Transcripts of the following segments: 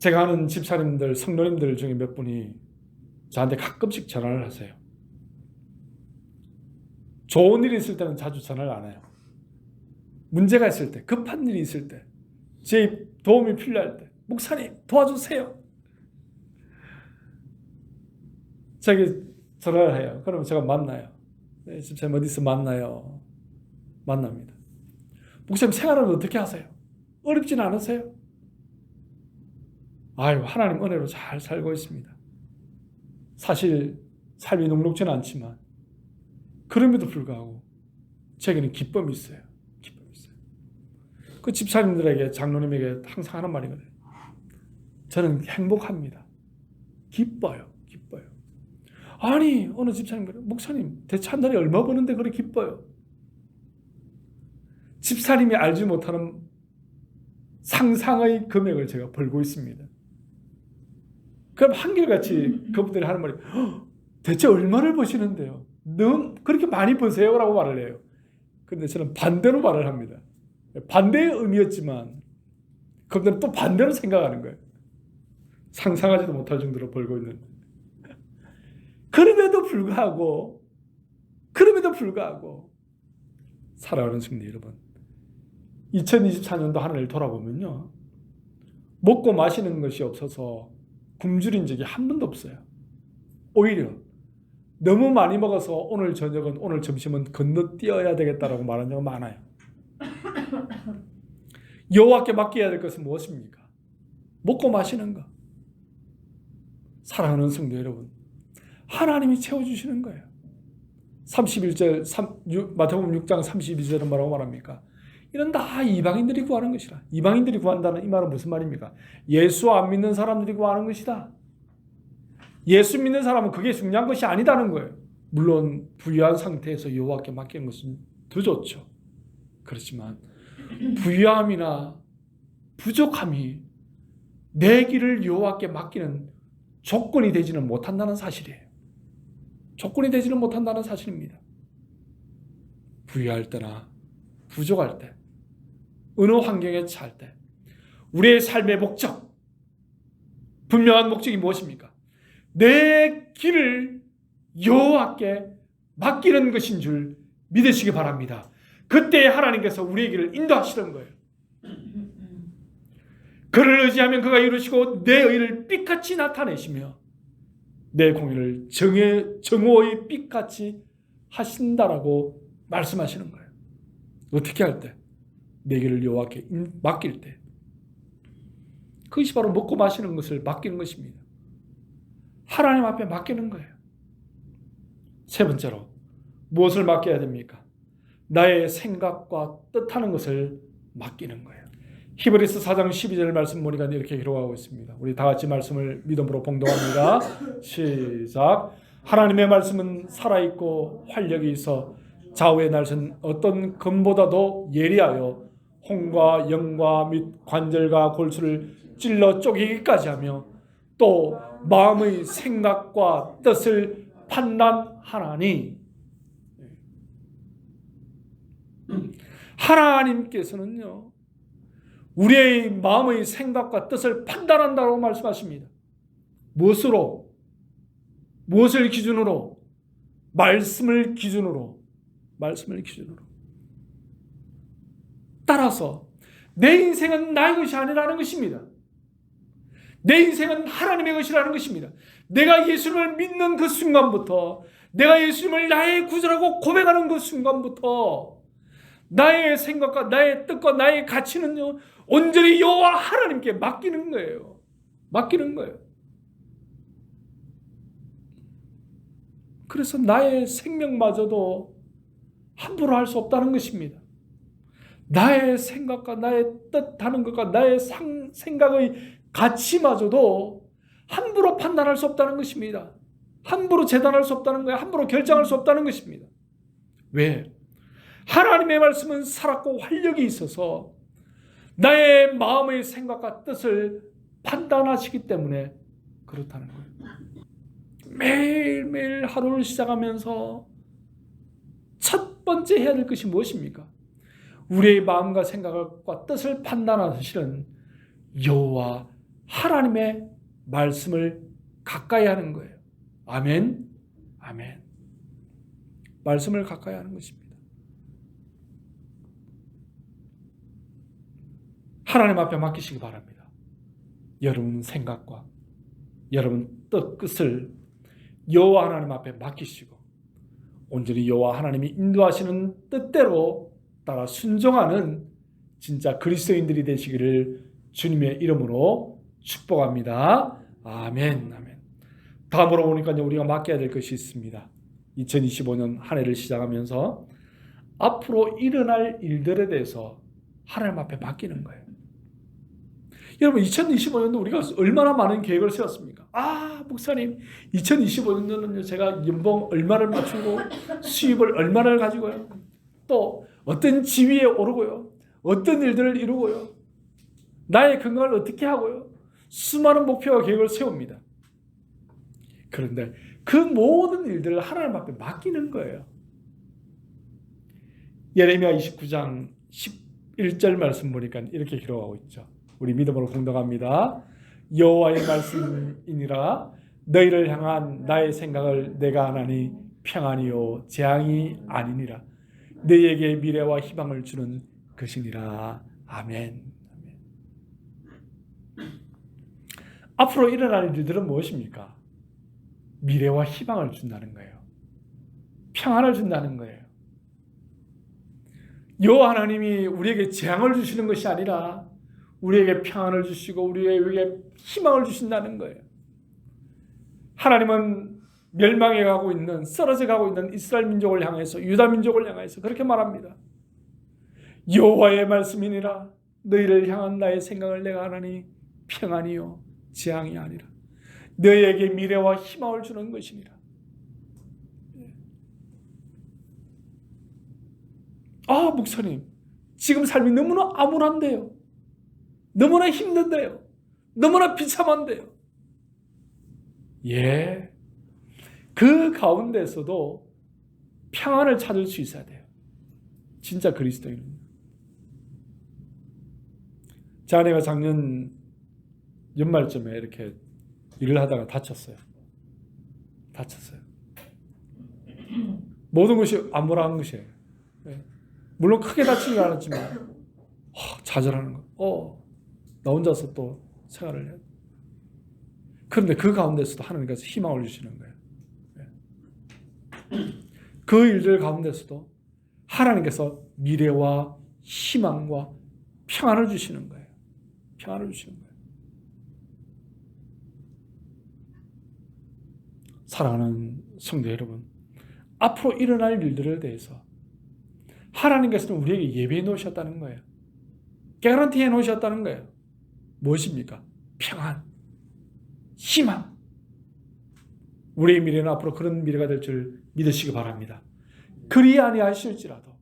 제가 아는 집사님들, 성도님들 중에 몇 분이 저한테 가끔씩 전화를 하세요. 좋은 일이 있을 때는 자주 전화를 안 해요. 문제가 있을 때, 급한 일이 있을 때, 제 도움이 필요할 때, 목사님 도와주세요. 저에게 전화를 해요. 그러면 제가 만나요. 네, 집사님 어디서 만나요? 만납니다. 목사님 생활은 어떻게 하세요? 어렵지는 않으세요? 아유, 하나님 은혜로 잘 살고 있습니다. 사실 삶이 녹록지는 않지만 그럼에도 불구하고 제게는 기쁨이 있어요. 기쁨이 있어요. 그 집사님들에게, 장로님에게 항상 하는 말이거든요. 저는 행복합니다. 기뻐요. 기뻐요. 아니, 어느 집사님 그래요. 목사님, 대체 한 달에 얼마 버는데 그래 기뻐요? 집사님이 알지 못하는 상상의 금액을 제가 벌고 있습니다. 그럼 한결같이 그분들이 하는 말이 대체 얼마를 버시는데요? 너무 그렇게 많이 버세요? 라고 말을 해요. 그런데 저는 반대로 말을 합니다. 반대의 의미였지만 그분들은 또 반대로 생각하는 거예요. 상상하지도 못할 정도로 벌고 있는. 그럼에도 불구하고 사랑하는 성도 여러분, 2024년도 한 해를 돌아보면요, 먹고 마시는 것이 없어서 굶주린 적이 한 번도 없어요. 오히려 너무 많이 먹어서 오늘 저녁은, 오늘 점심은 건너뛰어야 되겠다라고 말하는 경우가 많아요. 여호와께 맡겨야 될 것은 무엇입니까? 먹고 마시는 것. 사랑하는 성도 여러분, 하나님이 채워주시는 거예요. 31절 마태복음 6장 32절은 뭐라고 말합니까? 이런 다 이방인들이 구하는 것이라. 이방인들이 구한다는 이 말은 무슨 말입니까? 예수 안 믿는 사람들이 구하는 것이다. 예수 믿는 사람은 그게 중요한 것이 아니다는 거예요. 물론 부유한 상태에서 여호와께 맡기는 것은 더 좋죠. 그렇지만 부유함이나 부족함이 내 길을 여호와께 맡기는 조건이 되지는 못한다는 사실이에요. 조건이 되지는 못한다는 사실입니다. 부유할 때나 부족할 때, 어느 환경에 처할 때 우리의 삶의 목적, 분명한 목적이 무엇입니까? 내 길을 여호와께 맡기는 것인 줄 믿으시기 바랍니다. 그때 하나님께서 우리의 길을 인도하시는 거예요. 그를 의지하면 그가 이루시고 내 의를 빛같이 나타내시며 내 공의를 정오의 빛같이 하신다라고 말씀하시는 거예요. 어떻게 할 때? 내 길을 여호와께 맡길 때. 그것이 바로 먹고 마시는 것을 맡기는 것입니다. 하나님 앞에 맡기는 거예요. 세 번째로 무엇을 맡겨야 됩니까? 나의 생각과 뜻하는 것을 맡기는 거예요. 히브리서 4장 12절 말씀 보니까 이렇게 기록하고 있습니다. 우리 다 같이 말씀을 믿음으로 봉독합니다. 시작. 하나님의 말씀은 살아있고 활력이 있어 좌우의 날선 어떤 검보다도 예리하여 홍과 영과 및 관절과 골수를 찔러 쪼개기까지 하며 또 마음의 생각과 뜻을 판단하나니. 하나님께서는요, 우리의 마음의 생각과 뜻을 판단한다고 말씀하십니다. 무엇으로? 무엇을 기준으로? 말씀을 기준으로. 따라서 내 인생은 나의 것이 아니라는 것입니다. 내 인생은 하나님의 것이라는 것입니다. 내가 예수님을 믿는 그 순간부터, 내가 예수님을 나의 구주라고 고백하는 그 순간부터 나의 생각과 나의 뜻과 나의 가치는요, 온전히 여호와 하나님께 맡기는 거예요. 맡기는 거예요. 그래서 나의 생명마저도 함부로 할 수 없다는 것입니다. 나의 생각과 나의 뜻하는 것과 나의 생각의 가치마저도 함부로 판단할 수 없다는 것입니다. 함부로 재단할 수 없다는 거예요. 함부로 결정할 수 없다는 것입니다. 왜? 하나님의 말씀은 살았고 활력이 있어서 나의 마음의 생각과 뜻을 판단하시기 때문에 그렇다는 거예요. 매일매일 하루를 시작하면서 첫 번째 해야 될 것이 무엇입니까? 우리의 마음과 생각과 뜻을 판단하시는 여호와 하나님의 말씀을 가까이 하는 거예요. 아멘. 아멘. 말씀을 가까이 하는 것입니다. 하나님 앞에 맡기시기 바랍니다. 여러분 생각과 여러분 뜻을 여호와 하나님 앞에 맡기시고 온전히 여호와 하나님이 인도하시는 뜻대로 따라 순종하는 진짜 그리스도인들이 되시기를 주님의 이름으로 축복합니다. 아멘. 아멘. 다음으로 보니까 우리가 맡겨야 될 것이 있습니다. 2025년 한 해를 시작하면서 앞으로 일어날 일들에 대해서 하나님 앞에 맡기는 거예요. 여러분 2025년도 우리가 얼마나 많은 계획을 세웠습니까? 목사님 2025년도는 제가 연봉 얼마를 맞추고 수입을 얼마를 가지고요. 또 어떤 지위에 오르고요. 어떤 일들을 이루고요. 나의 건강을 어떻게 하고요. 수많은 목표와 계획을 세웁니다. 그런데 그 모든 일들을 하나님 앞에 맡기는 거예요. 예레미야 29장 11절 말씀 보니까 이렇게 기록하고 있죠. 우리 믿음으로 공동합니다. 여호와의 말씀이니라 너희를 향한 나의 생각을 내가 하나니 평안이요 재앙이 아니니라 너희에게 미래와 희망을 주는 것이니라. 아멘. 아멘. 앞으로 일어날 일들은 무엇입니까? 미래와 희망을 준다는 거예요. 평안을 준다는 거예요. 여호와 하나님이 우리에게 재앙을 주시는 것이 아니라 우리에게 평안을 주시고 우리에게 희망을 주신다는 거예요. 하나님은 멸망해 가고 있는, 쓰러져 가고 있는 이스라엘 민족을 향해서, 유다 민족을 향해서 그렇게 말합니다. 여호와의 말씀이니라 너희를 향한 나의 생각을 내가 하나니 평안이요 재앙이 아니라 너희에게 미래와 희망을 주는 것이니라. 목사님 지금 삶이 너무나 암울한데요. 너무나 힘든데요. 너무나 비참한데요. 그 가운데서도 평안을 찾을 수 있어야 돼요. 진짜 그리스도인은. 제 아내가 작년 연말쯤에 이렇게 일을 하다가 다쳤어요. 모든 것이 암울한 것이에요. 물론 크게 다치지 않았지만 좌절하는 거. 나 혼자서 또 생활을 해요. 그런데 그 가운데서도 하나님께서 희망을 주시는 거예요. 그 일들 가운데서도 하나님께서 미래와 희망과 평안을 주시는 거예요. 평안을 주시는 거예요. 사랑하는 성도 여러분, 앞으로 일어날 일들에 대해서 하나님께서는 우리에게 예배해 놓으셨다는 거예요. 개런티해 놓으셨다는 거예요. 무엇입니까? 평안, 희망. 우리의 미래는 앞으로 그런 미래가 될 줄 믿으시기 바랍니다. 그리 아니하실지라도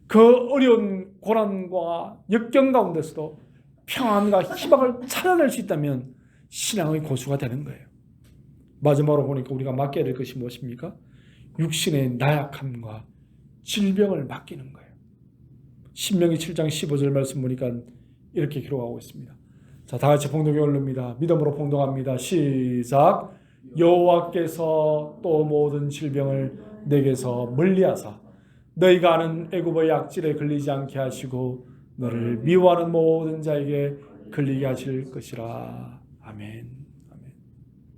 그 어려운 고난과 역경 가운데서도 평안과 희망을 찾아낼 수 있다면 신앙의 고수가 되는 거예요. 마지막으로 보니까 우리가 맡겨야 될 것이 무엇입니까? 육신의 나약함과 질병을 맡기는 거예요. 신명기 7장 15절 말씀 보니까 이렇게 기록하고 있습니다. 자, 다 같이 봉독이 올립니다. 믿음으로 봉독합니다. 시작. 여호와께서 또 모든 질병을 내게서 멀리하사 너희가 아는 애굽의 약질에 걸리지 않게 하시고 너를 미워하는 모든 자에게 걸리게 하실 것이라. 아멘.